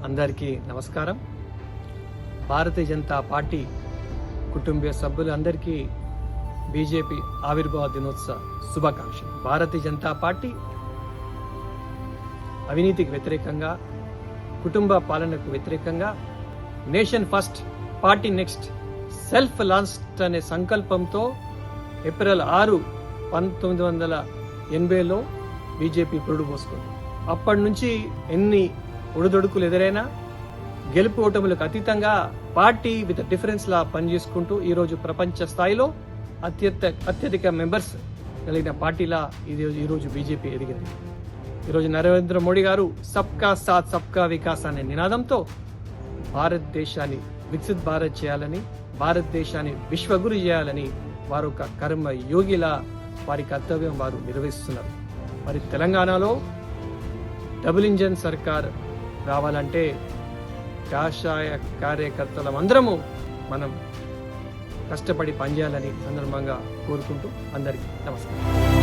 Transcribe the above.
అందరికీ నమస్కారం. భారతీయ జనతా పార్టీ కుటుంబ సభ్యులందరికీ బీజేపీ ఆవిర్భావ దినోత్సవ శుభాకాంక్షలు. భారతీయ జనతా పార్టీ అవినీతికి వ్యతిరేకంగా, కుటుంబ పాలనకు వ్యతిరేకంగా nation first party next self last అనే సంకల్పంతో ఏప్రిల్ 6, 1980లో బీజేపీ పురుడు పోసుకుంది. అప్పటి నుంచి ఎన్ని ఒడిదొడుకులు ఎదురైనా గెలుపు ఓటములకు అతీతంగా పార్టీ విత్ డిఫరెన్స్ లా పనిచేసుకుంటూ ఈరోజు ప్రపంచ స్థాయిలో అత్యధిక మెంబర్స్ కలిగిన పార్టీలా ఈరోజు బీజేపీ ఎదిగింది. ఈరోజు నరేంద్ర మోడీ గారు సబ్కా సాత్ సబ్కా వికాస్ అనే నినాదంతో భారతదేశాన్ని వికసిత్ భారత్ చేయాలని, భారతదేశాన్ని విశ్వగురు చేయాలని వారు ఒక కర్మ యోగిలా వారి కర్తవ్యం వారు నిర్వహిస్తున్నారు. మరి తెలంగాణలో డబుల్ ఇంజన్ సర్కార్ రావాలంటే కాషాయ కార్యకర్తలమందరము మనం కష్టపడి పనిచేయాలని సందర్భంగా కోరుకుంటూ అందరికీ నమస్కారం.